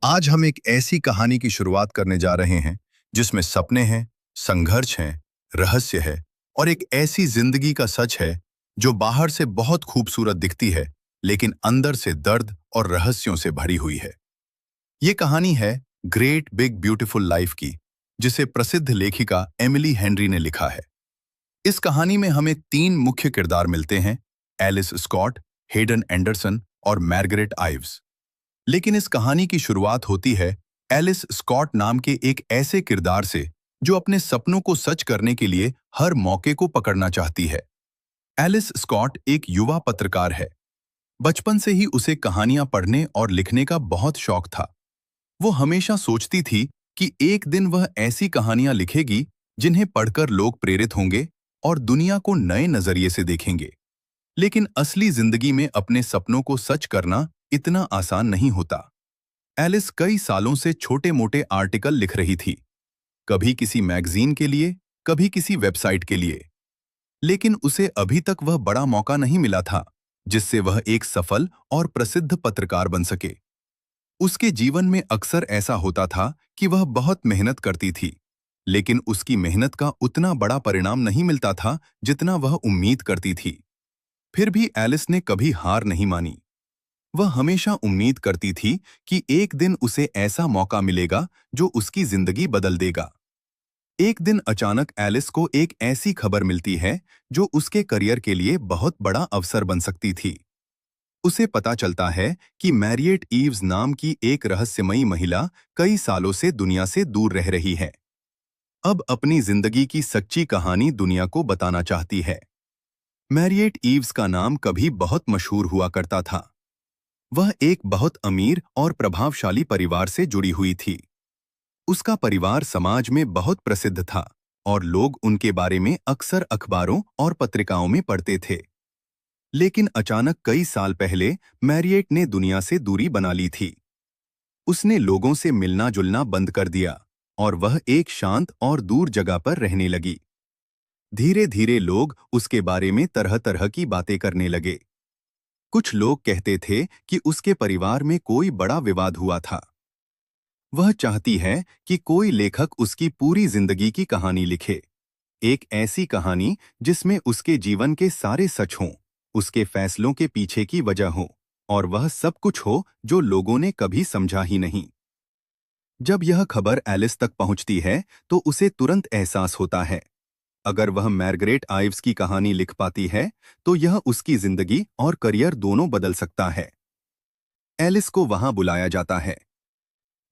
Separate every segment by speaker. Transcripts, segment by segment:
Speaker 1: आज हम एक ऐसी कहानी की शुरुआत करने जा रहे हैं जिसमें सपने हैं, संघर्ष है, रहस्य है और एक ऐसी जिंदगी का सच है जो बाहर से बहुत खूबसूरत दिखती है, लेकिन अंदर से दर्द और रहस्यों से भरी हुई है। ये कहानी है ग्रेट बिग ब्यूटीफुल लाइफ की, जिसे प्रसिद्ध लेखिका एमिली हेनरी ने लिखा है। इस कहानी में हमें तीन मुख्य किरदार मिलते हैं: एलिस स्कॉट, हेडन एंडरसन और मार्गरेट आइव्स। लेकिन इस कहानी की शुरुआत होती है एलिस स्कॉट नाम के एक ऐसे किरदार से जो अपने सपनों को सच करने के लिए हर मौके को पकड़ना चाहती है। एलिस स्कॉट एक युवा पत्रकार है। बचपन से ही उसे कहानियां पढ़ने और लिखने का बहुत शौक था। वो हमेशा सोचती थी कि एक दिन वह ऐसी कहानियां लिखेगी जिन्हें पढ़कर लोग प्रेरित होंगे और दुनिया को नए नजरिए से देखेंगे। लेकिन असली जिंदगी में अपने सपनों को सच करना इतना आसान नहीं होता। एलिस कई सालों से छोटे-मोटे आर्टिकल लिख रही थी, कभी किसी मैगजीन के लिए, कभी किसी वेबसाइट के लिए। लेकिन उसे अभी तक वह बड़ा मौका नहीं मिला था, जिससे वह एक सफल और प्रसिद्ध पत्रकार बन सके। उसके जीवन में अक्सर ऐसा होता था कि वह बहुत मेहनत करती थी, लेकिन उसकी मेहनत का उतना बड़ा परिणाम नहीं मिलता था जितना वह उम्मीद करती थी। फिर भी एलिस ने कभी हार नहीं मानी। वह हमेशा उम्मीद करती थी कि एक दिन उसे ऐसा मौका मिलेगा जो उसकी जिंदगी बदल देगा। एक दिन अचानक एलिस को एक ऐसी खबर मिलती है जो उसके करियर के लिए बहुत बड़ा अवसर बन सकती थी। उसे पता चलता है कि मैरिएट ईव्स नाम की एक रहस्यमयी महिला कई सालों से दुनिया से दूर रह रही है। अब अपनी जिंदगी की सच्ची कहानी दुनिया को बताना चाहती है। मैरिएट ईव्स का नाम कभी बहुत मशहूर हुआ करता था। वह एक बहुत अमीर और प्रभावशाली परिवार से जुड़ी हुई थी। उसका परिवार समाज में बहुत प्रसिद्ध था और लोग उनके बारे में अक्सर अखबारों और पत्रिकाओं में पढ़ते थे। लेकिन अचानक कई साल पहले मैरिएट ने दुनिया से दूरी बना ली थी। उसने लोगों से मिलना जुलना बंद कर दिया और वह एक शांत और दूर जगह पर रहने लगी। धीरे धीरे लोग उसके बारे में तरह तरह की बातें करने लगे। कुछ लोग कहते थे कि उसके परिवार में कोई बड़ा विवाद हुआ था। वह चाहती है कि कोई लेखक उसकी पूरी जिंदगी की कहानी लिखे, एक ऐसी कहानी जिसमें उसके जीवन के सारे सच हों, उसके फैसलों के पीछे की वजह हो और वह सब कुछ हो जो लोगों ने कभी समझा ही नहीं। जब यह खबर एलिस तक पहुंचती है तो उसे तुरंत एहसास होता है, अगर वह मार्गरेट आइव्स की कहानी लिख पाती है तो यह उसकी जिंदगी और करियर दोनों बदल सकता है। एलिस को वहां बुलाया जाता है।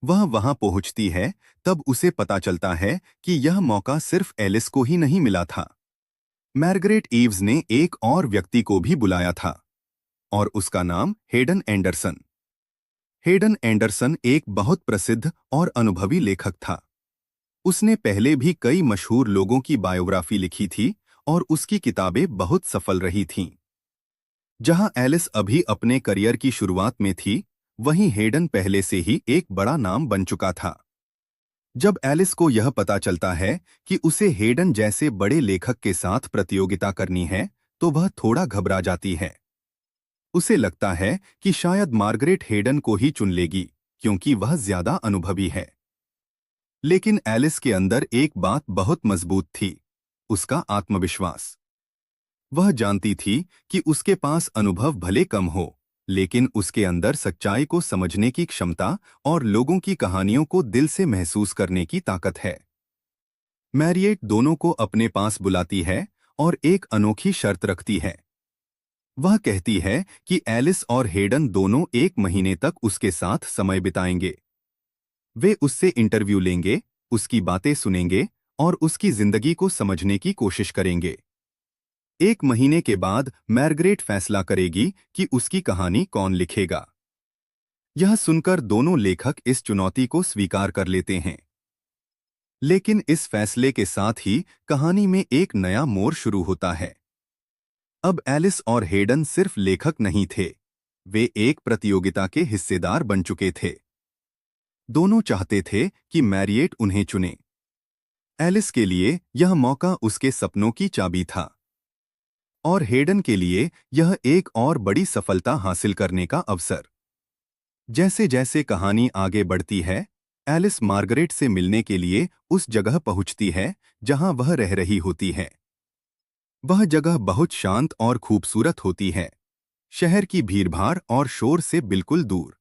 Speaker 1: वह वहां पहुंचती है, तब उसे पता चलता है कि यह मौका सिर्फ एलिस को ही नहीं मिला था। मार्गरेट ईव्स ने एक और व्यक्ति को भी बुलाया था और उसका नाम हेडन एंडरसन। हेडन एंडरसन एक बहुत प्रसिद्ध और अनुभवी लेखक था। उसने पहले भी कई मशहूर लोगों की बायोग्राफी लिखी थी और उसकी किताबें बहुत सफल रही थीं। जहां एलिस अभी अपने करियर की शुरुआत में थी, वहीं हेडन पहले से ही एक बड़ा नाम बन चुका था। जब एलिस को यह पता चलता है कि उसे हेडन जैसे बड़े लेखक के साथ प्रतियोगिता करनी है, तो वह थोड़ा घबरा जाती है। उसे लगता है कि शायद मार्गरेट हेडन को ही चुन लेगी, क्योंकि वह ज्यादा अनुभवी है। लेकिन एलिस के अंदर एक बात बहुत मजबूत थी, उसका आत्मविश्वास। वह जानती थी कि उसके पास अनुभव भले कम हो, लेकिन उसके अंदर सच्चाई को समझने की क्षमता और लोगों की कहानियों को दिल से महसूस करने की ताकत है। मैरिएट दोनों को अपने पास बुलाती है और एक अनोखी शर्त रखती है। वह कहती है कि एलिस और हेडन दोनों एक महीने तक उसके साथ समय बिताएंगे। वे उससे इंटरव्यू लेंगे, उसकी बातें सुनेंगे और उसकी जिंदगी को समझने की कोशिश करेंगे। एक महीने के बाद मार्गरेट फैसला करेगी कि उसकी कहानी कौन लिखेगा। यह सुनकर दोनों लेखक इस चुनौती को स्वीकार कर लेते हैं। लेकिन इस फैसले के साथ ही कहानी में एक नया मोड़ शुरू होता है। अब एलिस और हेडन सिर्फ लेखक नहीं थे, वे एक प्रतियोगिता के हिस्सेदार बन चुके थे। दोनों चाहते थे कि मैरिएट उन्हें चुने। एलिस के लिए यह मौका उसके सपनों की चाबी था और हेडन के लिए यह एक और बड़ी सफलता हासिल करने का अवसर।
Speaker 2: जैसे जैसे कहानी आगे बढ़ती है, एलिस मार्गरेट से मिलने के लिए उस जगह पहुंचती है जहां वह रह रही होती है। वह जगह बहुत शांत और खूबसूरत होती है, शहर की भीड़भाड़ और शोर से बिल्कुल दूर।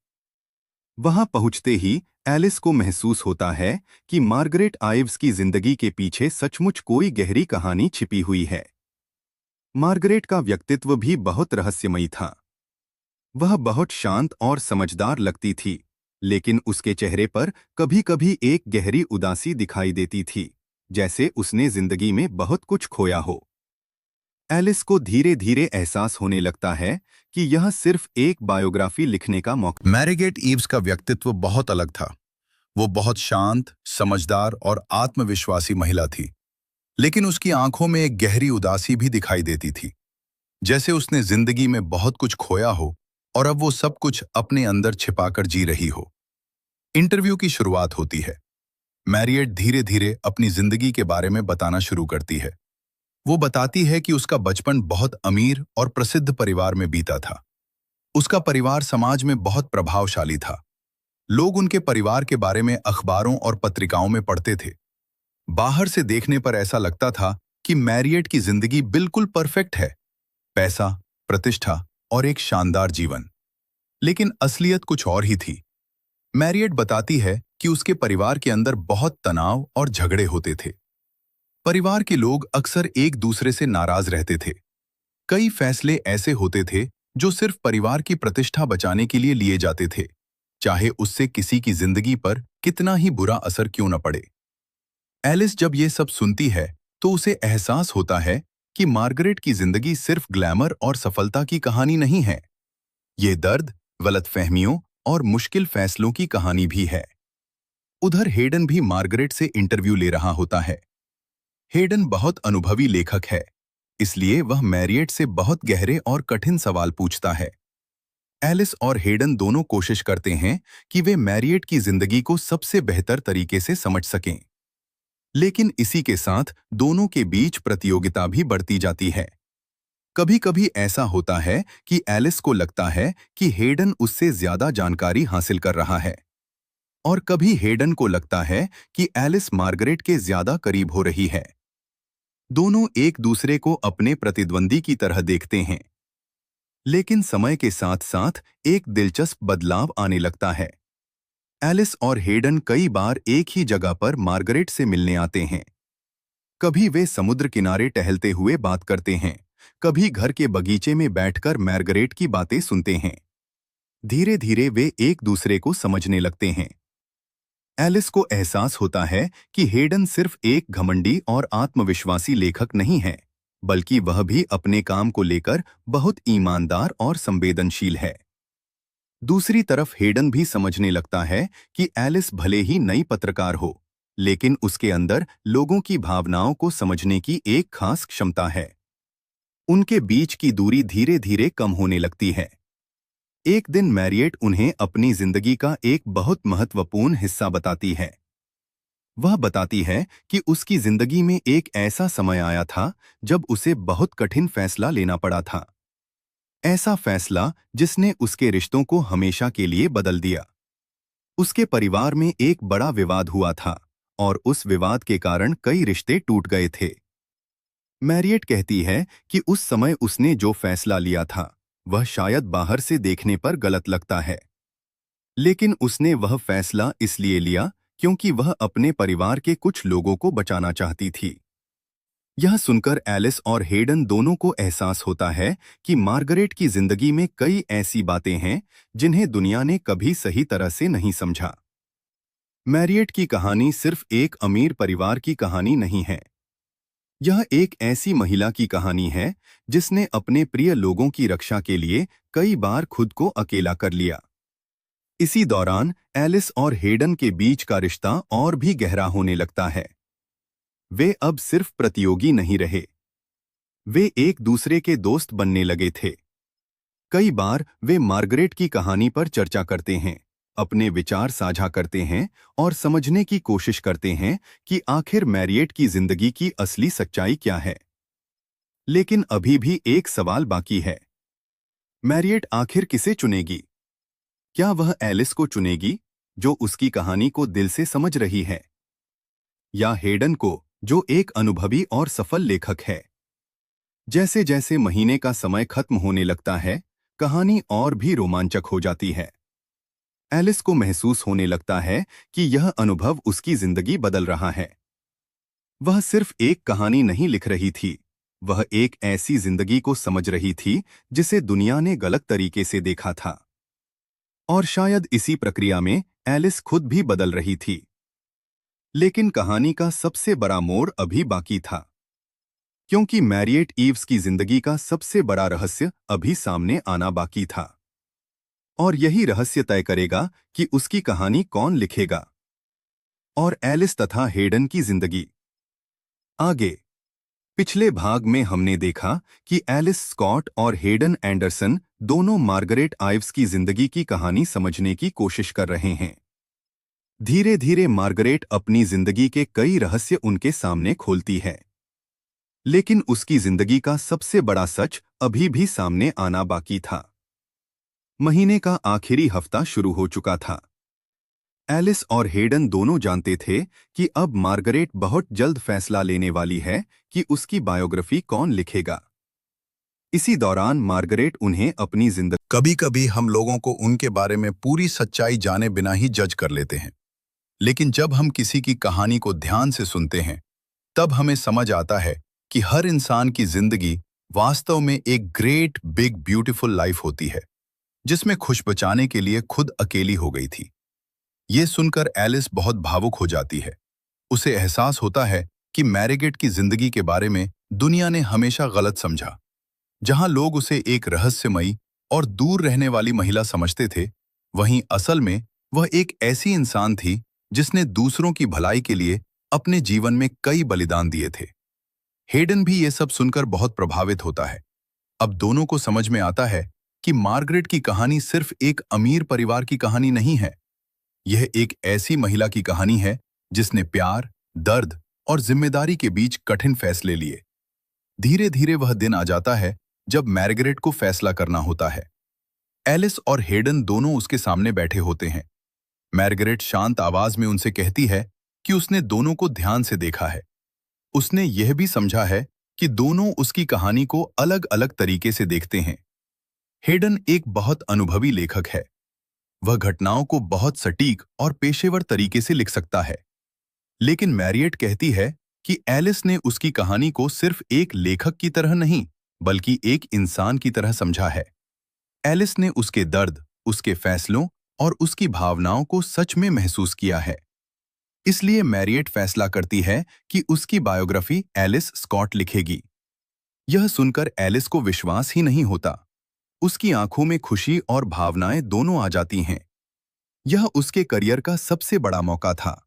Speaker 2: वहां पहुंचते ही एलिस को महसूस होता है कि मार्गरेट आइव्स की जिंदगी के पीछे सचमुच कोई गहरी कहानी छिपी हुई है। मार्गरेट का व्यक्तित्व भी बहुत रहस्यमयी था। वह बहुत शांत और समझदार लगती थी, लेकिन उसके चेहरे पर कभी-कभी एक गहरी उदासी दिखाई देती थी, जैसे उसने जिंदगी में बहुत कुछ खोया हो। एलिस को धीरे-धीरे एहसास होने लगता है कि यह सिर्फ एक बायोग्राफी लिखने का मौका।
Speaker 1: मैरीगेट ईव्स का व्यक्तित्व बहुत अलग था। वो बहुत शांत, समझदार और आत्मविश्वासी महिला थी, लेकिन उसकी आंखों में एक गहरी उदासी भी दिखाई देती थी, जैसे उसने जिंदगी में बहुत कुछ खोया हो और अब वो सब कुछ अपने अंदर छिपाकर जी रही हो। इंटरव्यू की शुरुआत होती है। मैरियट धीरे धीरे अपनी जिंदगी के बारे में बताना शुरू करती है। वो बताती है कि उसका बचपन बहुत अमीर और प्रसिद्ध परिवार में बीता था। उसका परिवार समाज में बहुत प्रभावशाली था। लोग उनके परिवार के बारे में अखबारों और पत्रिकाओं में पढ़ते थे। बाहर से देखने पर ऐसा लगता था कि मैरियट की जिंदगी बिल्कुल परफेक्ट है, पैसा, प्रतिष्ठा और एक शानदार जीवन। लेकिन असलियत कुछ और ही थी। मैरियट बताती है कि उसके परिवार के अंदर बहुत तनाव और झगड़े होते थे। परिवार के लोग अक्सर एक दूसरे से नाराज रहते थे। कई फैसले ऐसे होते थे जो सिर्फ परिवार की प्रतिष्ठा बचाने के लिए लिए जाते थे, चाहे उससे किसी की जिंदगी पर कितना ही बुरा असर क्यों न पड़े। एलिस जब ये सब सुनती है तो उसे एहसास होता है कि मार्गरेट की जिंदगी सिर्फ ग्लैमर और सफलता की कहानी नहीं है। ये दर्द, गलतफहमियों और मुश्किल फैसलों की कहानी भी है। उधर हेडन भी मार्गरेट से इंटरव्यू ले रहा होता है। हेडन बहुत अनुभवी लेखक है, इसलिए वह मैरियट से बहुत गहरे और कठिन सवाल पूछता है। एलिस और हेडन दोनों कोशिश करते हैं कि वे मैरियट की जिंदगी को सबसे बेहतर तरीके से समझ सकें। लेकिन इसी के साथ दोनों के बीच प्रतियोगिता भी बढ़ती जाती है। कभी-कभी ऐसा होता है कि एलिस को लगता है कि हेडन उससे ज्यादा जानकारी हासिल कर रहा है, और कभी हेडन को लगता है कि एलिस मार्गरेट के ज्यादा करीब हो रही है। दोनों एक दूसरे को अपने प्रतिद्वंदी की तरह देखते हैं। लेकिन समय के साथ-साथ एक दिलचस्प बदलाव आने लगता है। एलिस और हेडन कई बार एक ही जगह पर मार्गरेट से मिलने आते हैं। कभी वे समुद्र किनारे टहलते हुए बात करते हैं, कभी घर के बगीचे में बैठकर मार्गरेट की बातें सुनते हैं। धीरे धीरे वे एक दूसरे को समझने लगते हैं। एलिस को एहसास होता है कि हेडन सिर्फ एक घमंडी और आत्मविश्वासी लेखक नहीं है, बल्कि वह भी अपने काम को लेकर बहुत ईमानदार और संवेदनशील है। दूसरी तरफ हेडन भी समझने लगता है कि एलिस भले ही नई पत्रकार हो, लेकिन उसके अंदर लोगों की भावनाओं को समझने की एक खास क्षमता है। उनके बीच की दूरी धीरे धीरे कम होने लगती है। एक दिन मैरियट उन्हें अपनी जिंदगी का एक बहुत महत्वपूर्ण हिस्सा बताती है। वह बताती है कि उसकी जिंदगी में एक ऐसा समय आया था जब उसे बहुत कठिन फैसला लेना पड़ा था। ऐसा फैसला जिसने उसके रिश्तों को हमेशा के लिए बदल दिया। उसके परिवार में एक बड़ा विवाद हुआ था और उस विवाद के कारण कई रिश्ते टूट गए थे। मैरियट कहती है कि उस समय उसने जो फैसला लिया था, वह शायद बाहर से देखने पर गलत लगता है, लेकिन उसने वह फैसला इसलिए लिया क्योंकि वह अपने परिवार के कुछ लोगों को बचाना चाहती थी। यह सुनकर एलिस और हेडन दोनों को एहसास होता है कि मार्गरेट की जिंदगी में कई ऐसी बातें हैं जिन्हें दुनिया ने कभी सही तरह से नहीं समझा। मैरियट की कहानी सिर्फ एक अमीर परिवार की कहानी नहीं है। यह एक ऐसी महिला की कहानी है जिसने अपने प्रिय लोगों की रक्षा के लिए कई बार खुद को अकेला कर लिया। इसी दौरान एलिस और हेडन के बीच का रिश्ता और भी गहरा होने लगता है। वे अब सिर्फ प्रतियोगी नहीं रहे, वे एक दूसरे के दोस्त बनने लगे थे। कई बार वे मार्गरेट की कहानी पर चर्चा करते हैं, अपने विचार साझा करते हैं और समझने की कोशिश करते हैं कि आखिर मैरियट की जिंदगी की असली सच्चाई क्या है। लेकिन अभी भी एक सवाल बाकी है। मैरियट आखिर किसे चुनेगी?
Speaker 2: क्या वह एलिस को चुनेगी, जो उसकी कहानी को दिल से समझ रही है, या हेडन को, जो एक अनुभवी और सफल लेखक है? जैसे जैसे महीने का समय खत्म होने लगता है, कहानी और भी रोमांचक हो जाती है। एलिस को महसूस होने लगता है कि यह अनुभव उसकी जिंदगी बदल रहा है। वह सिर्फ एक कहानी नहीं लिख रही थी, वह एक ऐसी जिंदगी को समझ रही थी जिसे दुनिया ने गलत तरीके से देखा था। और शायद इसी प्रक्रिया में एलिस खुद भी बदल रही थी। लेकिन कहानी का सबसे बड़ा मोड़ अभी बाकी था, क्योंकि मैरिएट ईव्स की जिंदगी का सबसे बड़ा रहस्य अभी सामने आना बाकी था। और यही रहस्य तय करेगा कि उसकी कहानी कौन लिखेगा। और एलिस तथा हेडन की जिंदगी। आगे पिछले भाग में हमने देखा कि एलिस स्कॉट और हेडन एंडरसन दोनों मार्गरेट आइव्स की जिंदगी की कहानी समझने की कोशिश कर रहे हैं। धीरे धीरे मार्गरेट अपनी जिंदगी के कई रहस्य उनके सामने खोलती है। लेकिन उसकी जिंदगी का सबसे बड़ा सच अभी भी सामने आना बाकी था। महीने का आखिरी हफ्ता शुरू हो चुका था। एलिस और हेडन दोनों जानते थे कि अब मार्गरेट बहुत जल्द फैसला लेने वाली है कि उसकी बायोग्राफी कौन लिखेगा। इसी दौरान मार्गरेट उन्हें अपनी जिंदगी।
Speaker 1: कभी कभी हम लोगों को उनके बारे में पूरी सच्चाई जाने बिना ही जज कर लेते हैं, लेकिन जब हम किसी की कहानी को ध्यान से सुनते हैं, तब हमें समझ आता है कि हर इंसान की जिंदगी वास्तव में एक ग्रेट बिग ब्यूटीफुल लाइफ होती है, जिसमें खुश बचाने के लिए खुद अकेली हो गई थी। ये सुनकर एलिस बहुत भावुक हो जाती है। उसे एहसास होता है कि मैरिगेट की जिंदगी के बारे में दुनिया ने हमेशा गलत समझा। जहां लोग उसे एक रहस्यमयी और दूर रहने वाली महिला समझते थे, वहीं असल में वह एक ऐसी इंसान थी जिसने दूसरों की भलाई के लिए अपने जीवन में कई बलिदान दिए थे। हेडन भी ये सब सुनकर बहुत प्रभावित होता है। अब दोनों को समझ में आता है कि मार्गरेट की कहानी सिर्फ एक अमीर परिवार की कहानी नहीं है। यह एक ऐसी महिला की कहानी है जिसने प्यार, दर्द और जिम्मेदारी के बीच कठिन फैसले लिए। धीरे धीरे वह दिन आ जाता है जब मार्गरेट को फैसला करना होता है। एलिस और हेडन दोनों उसके सामने बैठे होते हैं। मार्गरेट शांत आवाज में उनसे कहती है कि उसने दोनों को ध्यान से देखा है। उसने यह भी समझा है कि दोनों उसकी कहानी को अलग अलग तरीके से देखते हैं। हेडन एक बहुत अनुभवी लेखक है। वह घटनाओं को बहुत सटीक और पेशेवर तरीके से लिख सकता है। लेकिन मैरिएट कहती है कि एलिस ने उसकी कहानी को सिर्फ एक लेखक की तरह नहीं, बल्कि एक इंसान की तरह समझा है। एलिस ने उसके दर्द, उसके फैसलों और उसकी भावनाओं को सच में महसूस किया है। इसलिए मैरिएट फैसला करती है कि उसकी बायोग्राफी एलिस स्कॉट लिखेगी। यह सुनकर एलिस को विश्वास ही नहीं होता। उसकी आंखों में खुशी और भावनाएं दोनों आ जाती हैं। यह उसके करियर का सबसे बड़ा मौका था।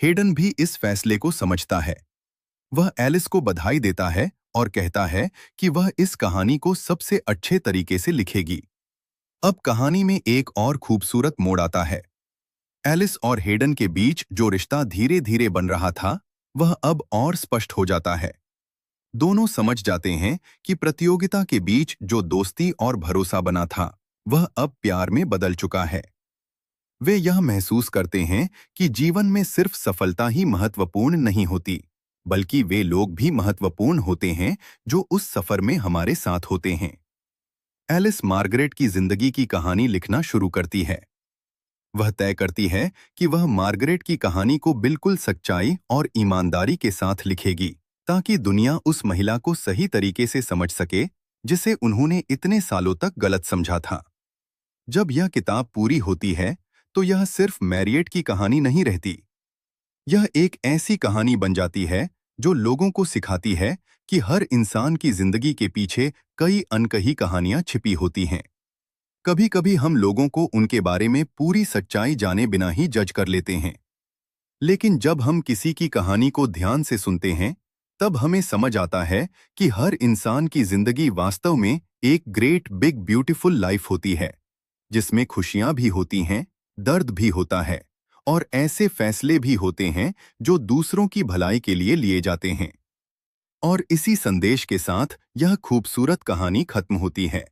Speaker 1: हेडन भी इस फैसले को समझता है। वह एलिस को बधाई देता है और कहता है कि वह इस कहानी को सबसे अच्छे तरीके से लिखेगी। अब कहानी में एक और खूबसूरत मोड़ आता है। एलिस और हेडन के बीच जो रिश्ता धीरे धीरे बन रहा था, वह अब और स्पष्ट हो जाता है। दोनों समझ जाते हैं कि प्रतियोगिता के बीच जो दोस्ती और भरोसा बना था, वह अब प्यार में बदल चुका है। वे यह महसूस करते हैं कि जीवन में सिर्फ सफलता ही महत्वपूर्ण नहीं होती, बल्कि वे लोग भी महत्वपूर्ण होते हैं जो उस सफर में हमारे साथ होते हैं। एलिस मार्गरेट की जिंदगी की कहानी लिखना शुरू करती है। वह तय करती है कि वह मार्गरेट की कहानी को बिल्कुल सच्चाई और ईमानदारी के साथ लिखेगी, ताकि दुनिया उस महिला को सही तरीके से समझ सके जिसे उन्होंने इतने सालों तक गलत समझा था। जब यह किताब पूरी होती है, तो यह सिर्फ मैरिएट की कहानी नहीं रहती। यह एक ऐसी कहानी बन जाती है जो लोगों को सिखाती है कि हर इंसान की जिंदगी के पीछे कई अनकही कहानियां छिपी होती हैं। कभी कभी हम लोगों को उनके बारे में पूरी सच्चाई जाने बिना ही जज कर लेते हैं। लेकिन जब हम किसी की कहानी को ध्यान से सुनते हैं, तब हमें समझ आता है कि हर इंसान की जिंदगी वास्तव में एक ग्रेट बिग ब्यूटीफुल लाइफ होती है, जिसमें खुशियां भी होती हैं, दर्द भी होता है, और ऐसे फैसले भी होते हैं जो दूसरों की भलाई के लिए लिए जाते हैं। और इसी संदेश के साथ यह खूबसूरत कहानी खत्म होती है।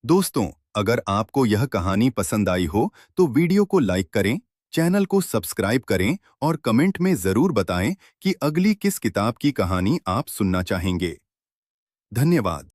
Speaker 1: दोस्तों,
Speaker 2: अगर आपको यह कहानी पसंद आई हो तो वीडियो को लाइक करें, चैनल को सब्सक्राइब करें और कमेंट में ज़रूर बताएं कि अगली किस किताब की कहानी आप सुनना चाहेंगे। धन्यवाद।